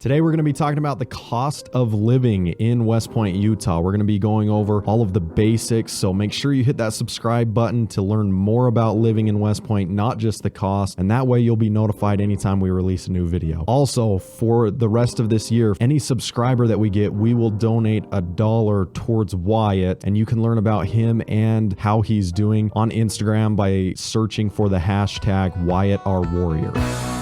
Today, we're going to be talking about the cost of living in West Point, Utah. We're going to be going over all of the basics, so make sure you hit that subscribe button to learn more about living in West Point, not just the cost, and that way you'll be notified anytime we release a new video. Also, for the rest of this year, any subscriber that we get, we will donate $1 towards Wyatt, and you can learn about him and how he's doing on Instagram by searching for the hashtag WyattOurWarrior.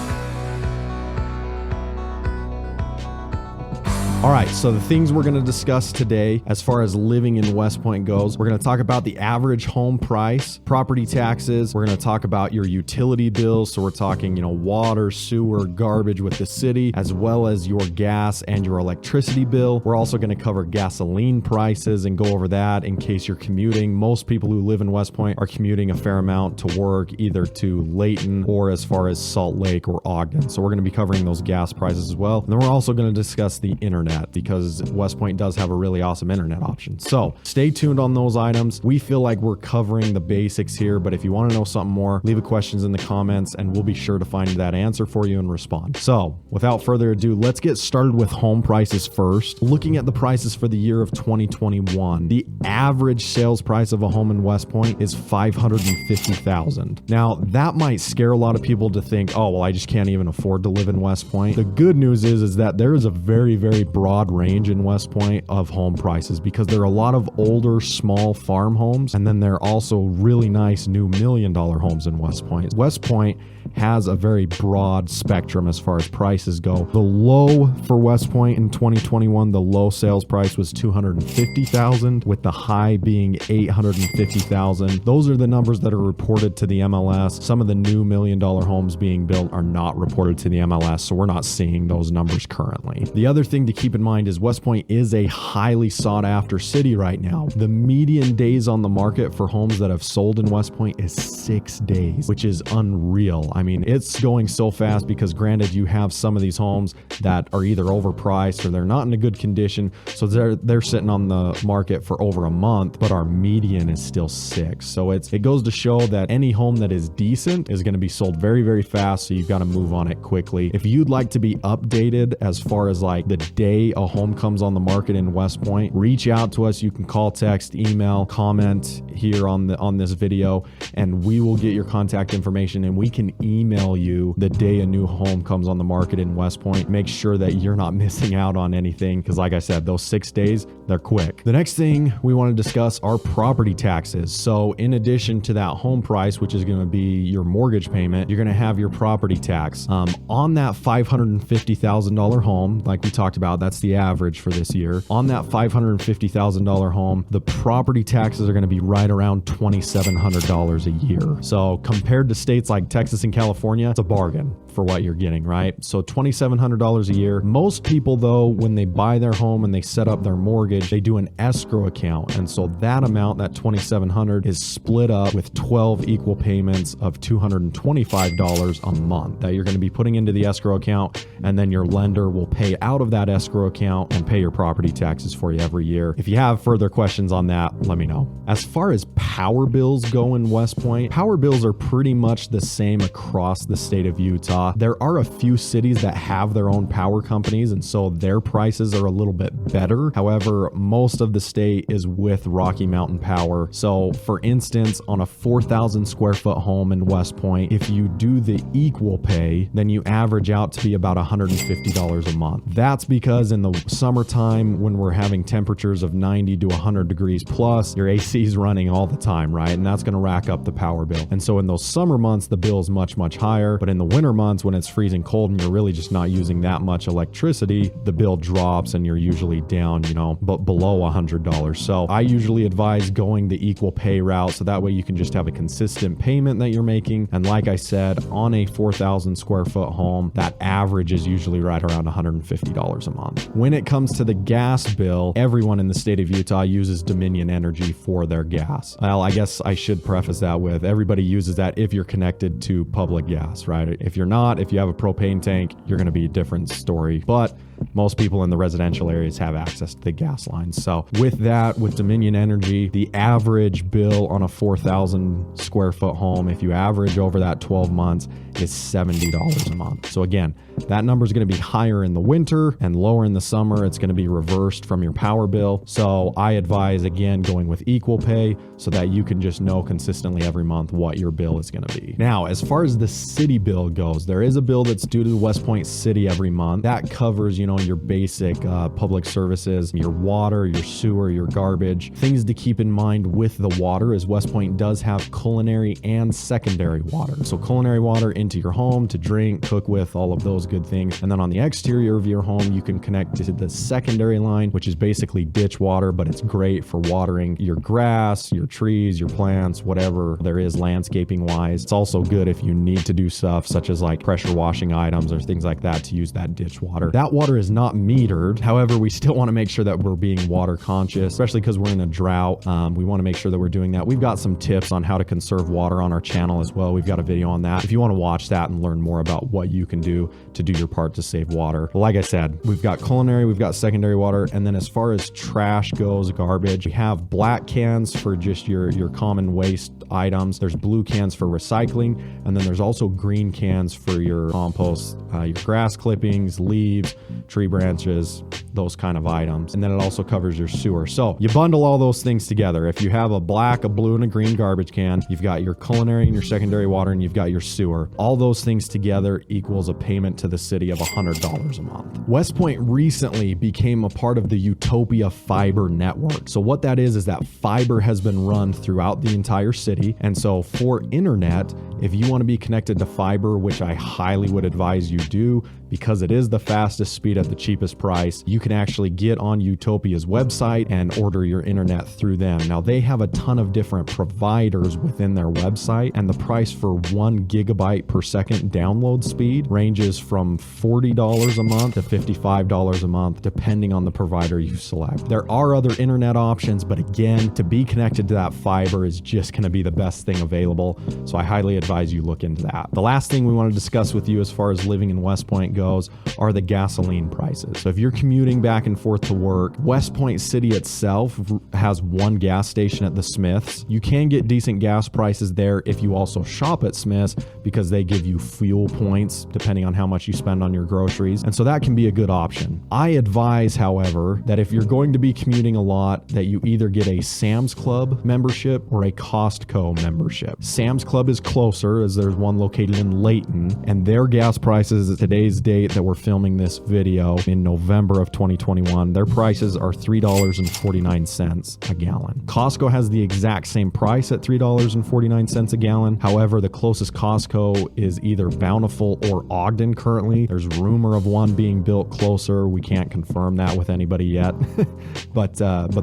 All right, so the things we're going to discuss today as far as living in West Point goes, we're going to talk about the average home price, property taxes. We're going to talk about your utility bills. So we're talking, water, sewer, garbage with the city, as well as your gas and your electricity bill. We're also going to cover gasoline prices and go over that in case you're commuting. Most people who live in West Point are commuting a fair amount to work, either to Layton or as far as Salt Lake or Ogden. So we're going to be covering those gas prices as well. And then we're also going to discuss the internet, because West Point does have a really awesome internet option. So stay tuned on those items. We feel like we're covering the basics here, but if you want to know something more, leave questions in the comments and we'll be sure to find that answer for you and respond. So without further ado, let's get started with home prices first. Looking at the prices for the year of 2021, the average sales price of a home in West Point is $550,000. Now that might scare a lot of people to think, oh, well, I just can't even afford to live in West Point. The good news is that there is a very, very broad range in West Point of home prices, because there are a lot of older small farm homes, and then there are also really nice new $1 million homes in West Point. West Point has a very broad spectrum as far as prices go. The low for West Point in 2021, the low sales price was $250,000, with the high being $850,000. Those are the numbers that are reported to the MLS. Some of the new $1 million homes being built are not reported to the MLS, so we're not seeing those numbers currently. The other thing to keep in mind is West Point is a highly sought after city right now. The median days on the market for homes that have sold in West Point is 6 days, which is unreal. I mean, it's going so fast because granted, you have some of these homes that are either overpriced or they're not in a good condition. So they're sitting on the market for over a month, but our median is still 6. So it goes to show that any home that is decent is going to be sold very, very fast. So you've got to move on it quickly. If you'd like to be updated as far as like the day a home comes on the market in West Point, reach out to us. You can call, text, email, comment here on this video, and we will get your contact information and we can email you the day a new home comes on the market in West Point. Make sure that you're not missing out on anything, because like I said, those 6 days, they're quick. The next thing we want to discuss are property taxes. So in addition to that home price, which is going to be your mortgage payment, you're going to have your property tax. On that $550,000 home, like we talked about, that's the average for this year. On that $550,000 home, the property taxes are going to be right around $2,700 a year. So compared to states like Texas and California, it's a bargain for what you're getting, right? So $2,700 a year. Most people though, when they buy their home and they set up their mortgage, they do an escrow account. And so that amount, that $2,700, is split up with 12 equal payments of $225 a month that you're going to be putting into the escrow account. And then your lender will pay out of that escrow account and pay your property taxes for you every year. If you have further questions on that, let me know. As far as power bills go in West Point, power bills are pretty much the same across the state of Utah. There are a few cities that have their own power companies, and so their prices are a little bit better. However, most of the state is with Rocky Mountain Power. So for instance, on a 4,000 square foot home in West Point, if you do the equal pay, then you average out to be about $150 a month. That's because in the summertime, when we're having temperatures of 90 to 100 degrees plus, your AC is running all the time, right? And that's going to rack up the power bill. And so in those summer months, the bill is much, much higher. But in the winter months, when it's freezing cold and you're really just not using that much electricity, the bill drops and you're usually down, but below $100. So I usually advise going the equal pay route, so that way you can just have a consistent payment that you're making. And like I said, on a 4,000 square foot home, that average is usually right around $150 a month. When it comes to the gas bill, everyone in the state of Utah uses Dominion Energy for their gas. Well, I guess I should preface that with everybody uses that if you're connected to public gas, right? If you're not, if you have a propane tank, you're going to be a different story. But most people in the residential areas have access to the gas lines. So with that, with Dominion Energy, the average bill on a 4,000 square foot home, if you average over that 12 months, is $70 a month. So again, That number is going to be higher in the winter and lower in the summer. It's going to be reversed from your power bill. So I advise, again, going with equal pay so that you can just know consistently every month what your bill is going to be. Now, as far as the city bill goes, there is a bill that's due to West Point City every month. That covers, your basic public services, your water, your sewer, your garbage. Things to keep in mind with the water is West Point does have culinary and secondary water. So culinary water into your home to drink, cook with, all of those good things. And then on the exterior of your home, you can connect to the secondary line, which is basically ditch water, but it's great for watering your grass, your trees, your plants, whatever there is landscaping wise. It's also good if you need to do stuff such as like pressure washing items or things like that to use that ditch water. That water is not metered. However, we still want to make sure that we're being water conscious, especially because we're in a drought. We want to make sure that we're doing that. We've got some tips on how to conserve water on our channel as well. We've got a video on that if you want to watch that and learn more about what you can do to do your part to save water. Like I said, we've got culinary, we've got secondary water, and then as far as trash goes, garbage, we have black cans for just your common waste items. There's blue cans for recycling, and then there's also green cans for your compost, your grass clippings, leaves, tree branches, those kind of items. And then it also covers your sewer. So you bundle all those things together. If you have a black, a blue, and a green garbage can, you've got your culinary and your secondary water, and you've got your sewer. All those things together equals a payment to the city of $100 a month. West Point recently became a part of the Utopia fiber network. So what that is that fiber has been run throughout the entire city. And so for internet, if you want to be connected to fiber, which I highly would advise you do, because it is the fastest speed at the cheapest price, you can actually get on Utopia's website and order your internet through them. Now, they have a ton of different providers within their website, and the price for 1 gigabyte per second download speed ranges from $40 a month to $55 a month, depending on the provider you select. There are other internet options, but again, to be connected to that fiber is just going to be the best thing available. So I highly advise you look into that. The last thing we want to discuss with you as far as living in West Point goes are the gasoline prices. So if you're commuting back and forth to work, West Point City itself has one gas station at the Smiths. You can get decent gas prices there if you also shop at Smiths, because they give you fuel points depending on how much you spend on your groceries. And so that can be a good option. I advise, however, that if you're going to be commuting a lot, that you either get a Sam's Club membership or a Costco membership. Sam's Club is closer, as there's one located in Layton, and their gas prices at today's date that we're filming this video in November of 2021, their prices are $3.49 a gallon. Costco has the exact same price at $3.49 a gallon. However, the closest Costco is either Bountiful or Ogden currently. There's rumor of one being built closer. We can't confirm that with anybody yet, but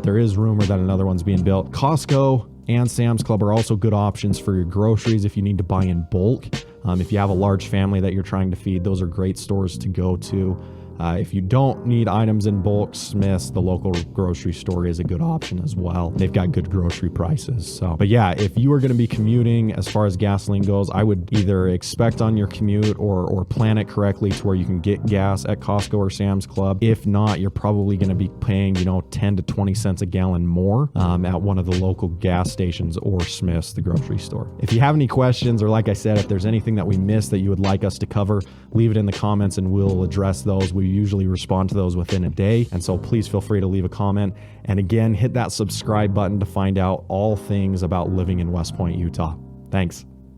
there is rumor that another one's being built. Costco and Sam's Club are also good options for your groceries if you need to buy in bulk. If you have a large family that you're trying to feed, those are great stores to go to. If you don't need items in bulk, Smith's, the local grocery store, is a good option as well. They've got good grocery prices. But yeah, if you are going to be commuting, as far as gasoline goes, I would either expect on your commute or plan it correctly to where you can get gas at Costco or Sam's Club. If not, you're probably going to be paying, 10 to 20 cents a gallon more at one of the local gas stations or Smith's, the grocery store. If you have any questions, or like I said, if there's anything that we missed that you would like us to cover, leave it in the comments and we'll address those. We usually respond to those within a day. And so please feel free to leave a comment. And again, hit that subscribe button to find out all things about living in West Point, Utah. Thanks.